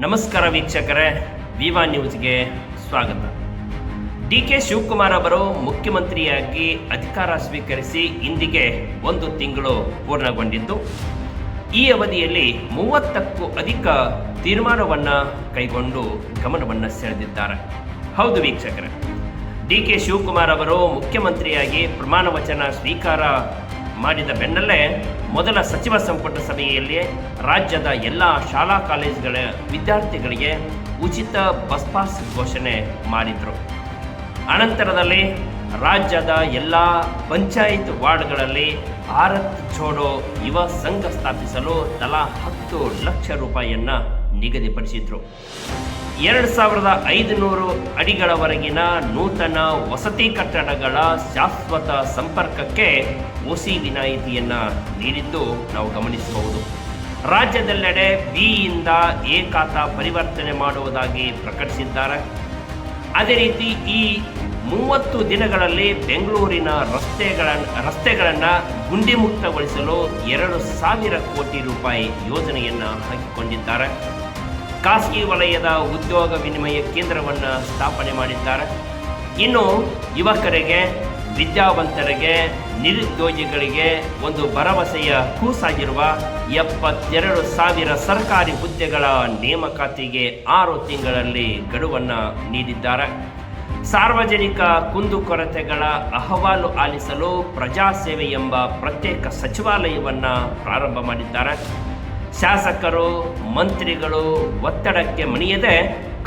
ನಮಸ್ಕಾರ ವೀಕ್ಷಕರೇ, ವಿವಾ ನ್ಯೂಸ್ಗೆ ಸ್ವಾಗತ. ಡಿ.ಕೆ. ಶಿವಕುಮಾರ್ ಅವರು ಮುಖ್ಯಮಂತ್ರಿಯಾಗಿ ಅಧಿಕಾರ ಸ್ವೀಕರಿಸಿ ಇಂದಿಗೆ 1 ತಿಂಗಳು ಪೂರ್ಣಗೊಂಡಿದ್ದು, ಈ ಅವಧಿಯಲ್ಲಿ 30ಕ್ಕೂ ಅಧಿಕ ತೀರ್ಮಾನವನ್ನು ಕೈಗೊಂಡು ಗಮನವನ್ನು ಸೆಳೆದಿದ್ದಾರೆ. ಹೌದು ವೀಕ್ಷಕರೇ, ಡಿ.ಕೆ. ಶಿವಕುಮಾರ್ ಅವರು ಮುಖ್ಯಮಂತ್ರಿಯಾಗಿ ಪ್ರಮಾಣ ವಚನ ಸ್ವೀಕಾರ ಮಾಡಿದ ಬೆನ್ನಲ್ಲೇ ಮೊದಲ ಸಚಿವ ಸಂಪುಟ ಸಭೆಯಲ್ಲಿ ರಾಜ್ಯದ ಎಲ್ಲ ಶಾಲಾ ಕಾಲೇಜುಗಳ ವಿದ್ಯಾರ್ಥಿಗಳಿಗೆ ಉಚಿತ ಬಸ್ ಪಾಸ್ ಘೋಷಣೆ ಮಾಡಿದರು. ಅನಂತರದಲ್ಲಿ ರಾಜ್ಯದ ಎಲ್ಲ ಪಂಚಾಯತ್ ವಾರ್ಡ್ಗಳಲ್ಲಿ ಭಾರತ್ ಜೋಡೋ ಯುವ ಸಂಘ ಸ್ಥಾಪಿಸಲು ತಲಾ 10 ಲಕ್ಷ ರೂಪಾಯಿಯನ್ನು ನಿಗದಿಪಡಿಸಿದರು. 2500 ಅಡಿಗಳವರೆಗಿನ ನೂತನ ವಸತಿ ಕಟ್ಟಡಗಳ ಶಾಶ್ವತ ಸಂಪರ್ಕಕ್ಕೆ ಒಸಿ ವಿನಾಯಿತಿಯನ್ನು ನೀಡಿದ್ದು ನಾವು ಗಮನಿಸಬಹುದು. ರಾಜ್ಯದೆಲ್ಲೆಡೆ ಬಿಯಿಂದ ಎ ಖಾತಾ ಪರಿವರ್ತನೆ ಮಾಡುವುದಾಗಿ ಪ್ರಕಟಿಸಿದ್ದಾರೆ. ಅದೇ ರೀತಿ ಈ 30 ದಿನಗಳಲ್ಲಿ ಬೆಂಗಳೂರಿನ ರಸ್ತೆಗಳನ್ನು ಗುಂಡಿ ಮುಕ್ತಗೊಳಿಸಲು 2,000 ಕೋಟಿ ರೂಪಾಯಿ ಯೋಜನೆಯನ್ನು ಹಾಕಿಕೊಂಡಿದ್ದಾರೆ. ಖಾಸಗಿ ವಲಯದ ಉದ್ಯೋಗ ವಿನಿಮಯ ಕೇಂದ್ರವನ್ನು ಸ್ಥಾಪನೆ ಮಾಡಿದ್ದಾರೆ. ಇನ್ನು ಯುವಕರಿಗೆ, ವಿದ್ಯಾವಂತರಿಗೆ, ನಿರುದ್ಯೋಗಿಗಳಿಗೆ ಒಂದು ಭರವಸೆಯ ಕೂಸಾಗಿರುವ 72,000 ಸರ್ಕಾರಿ ಹುದ್ದೆಗಳ ನೇಮಕಾತಿಗೆ 6 ತಿಂಗಳಲ್ಲಿ ಗಡುವನ್ನು ನೀಡಿದ್ದಾರೆ. ಸಾರ್ವಜನಿಕ ಕುಂದುಕೊರತೆಗಳ ಅಹವಾಲು ಆಲಿಸಲು ಪ್ರಜಾಸೇವೆ ಎಂಬ ಪ್ರತ್ಯೇಕ ಸಚಿವಾಲಯವನ್ನು ಪ್ರಾರಂಭ ಮಾಡಿದ್ದಾರೆ. ಶಾಸಕರು, ಮಂತ್ರಿಗಳು ಒತ್ತಡಕ್ಕೆ ಮಣಿಯದೆ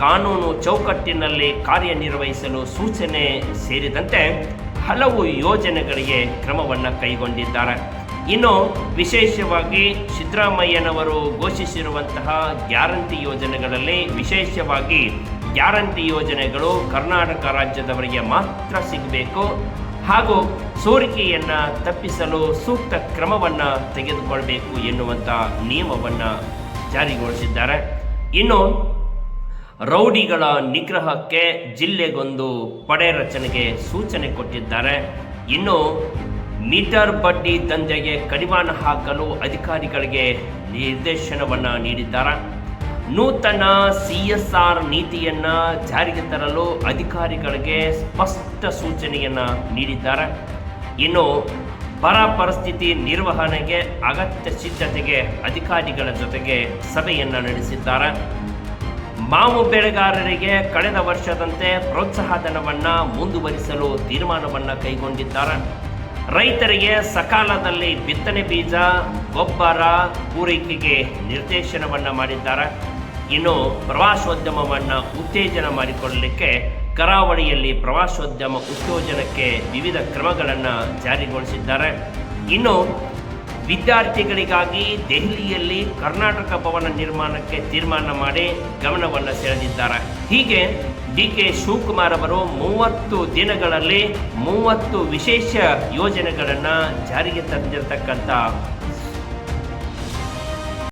ಕಾನೂನು ಚೌಕಟ್ಟಿನಲ್ಲಿ ಕಾರ್ಯನಿರ್ವಹಿಸಲು ಸೂಚನೆ ಸೇರಿದಂತೆ ಹಲವು ಯೋಜನೆಗಳಿಗೆ ಕ್ರಮವನ್ನು ಕೈಗೊಂಡಿದ್ದಾರೆ. ಇನ್ನು ವಿಶೇಷವಾಗಿ ಸಿದ್ದರಾಮಯ್ಯನವರು ಘೋಷಿಸಿರುವಂತಹ ಗ್ಯಾರಂಟಿ ಯೋಜನೆಗಳಲ್ಲಿ ವಿಶೇಷವಾಗಿ ಗ್ಯಾರಂಟಿ ಯೋಜನೆಗಳು ಕರ್ನಾಟಕ ರಾಜ್ಯದವರಿಗೆ ಮಾತ್ರ ಸಿಗಬೇಕು ಹಾಗೂ ಸೋರಿಕೆಯನ್ನು ತಪ್ಪಿಸಲು ಸೂಕ್ತ ಕ್ರಮವನ್ನು ತೆಗೆದುಕೊಳ್ಬೇಕು ಎನ್ನುವಂಥ ನಿಯಮವನ್ನು ಜಾರಿಗೊಳಿಸಿದ್ದಾರೆ. ಇನ್ನು ರೌಡಿಗಳ ನಿಗ್ರಹಕ್ಕೆ ಜಿಲ್ಲೆಗೊಂದು ಪಡೆ ರಚನೆಗೆ ಸೂಚನೆ ಕೊಟ್ಟಿದ್ದಾರೆ. ಇನ್ನು ಮೀಟರ್ ಬಡ್ಡಿ ದಂಧೆಗೆ ಕಡಿವಾಣ ಹಾಕಲು ಅಧಿಕಾರಿಗಳಿಗೆ ನಿರ್ದೇಶನವನ್ನು ನೀಡಿದ್ದಾರೆ. ನೂತನ CSR ನೀತಿಯನ್ನು ಜಾರಿಗೆ ತರಲು ಅಧಿಕಾರಿಗಳಿಗೆ ಸ್ಪಷ್ಟ ಸೂಚನೆಯನ್ನು ನೀಡಿದ್ದಾರೆ. ಇನ್ನು ಬರ ಪರಿಸ್ಥಿತಿ ನಿರ್ವಹಣೆಗೆ ಅಗತ್ಯ ಸಿದ್ಧತೆಗೆ ಅಧಿಕಾರಿಗಳ ಜೊತೆಗೆ ಸಭೆಯನ್ನು ನಡೆಸಿದ್ದಾರೆ. ಮಾವು ಬೆಳೆಗಾರರಿಗೆ ಕಳೆದ ವರ್ಷದಂತೆ ಪ್ರೋತ್ಸಾಹಧನವನ್ನು ಮುಂದುವರಿಸಲು ತೀರ್ಮಾನವನ್ನು ಕೈಗೊಂಡಿದ್ದಾರೆ. ರೈತರಿಗೆ ಸಕಾಲದಲ್ಲಿ ಬಿತ್ತನೆ ಬೀಜ, ಗೊಬ್ಬರ ಪೂರೈಕೆಗೆ ನಿರ್ದೇಶನವನ್ನು ಮಾಡಿದ್ದಾರೆ. ಇನ್ನು ಪ್ರವಾಸೋದ್ಯಮವನ್ನು ಉತ್ತೇಜನ ಮಾಡಿಕೊಳ್ಳಲಿಕ್ಕೆ ಕರಾವಳಿಯಲ್ಲಿ ಪ್ರವಾಸೋದ್ಯಮ ಉತ್ತೇಜನಕ್ಕೆ ವಿವಿಧ ಕ್ರಮಗಳನ್ನು ಜಾರಿಗೊಳಿಸಿದ್ದಾರೆ. ಇನ್ನು ವಿದ್ಯಾರ್ಥಿಗಳಿಗಾಗಿ ದೆಹಲಿಯಲ್ಲಿ ಕರ್ನಾಟಕ ಭವನ ನಿರ್ಮಾಣಕ್ಕೆ ತೀರ್ಮಾನ ಮಾಡಿ ಗಮನವನ್ನು ಸೆಳೆದಿದ್ದಾರೆ. ಹೀಗೆ ಡಿ.ಕೆ. ಶಿವಕುಮಾರ್ ಅವರು 30 ದಿನಗಳಲ್ಲಿ 30 ವಿಶೇಷ ಯೋಜನೆಗಳನ್ನು ಜಾರಿಗೆ ತಂದಿರತಕ್ಕಂಥ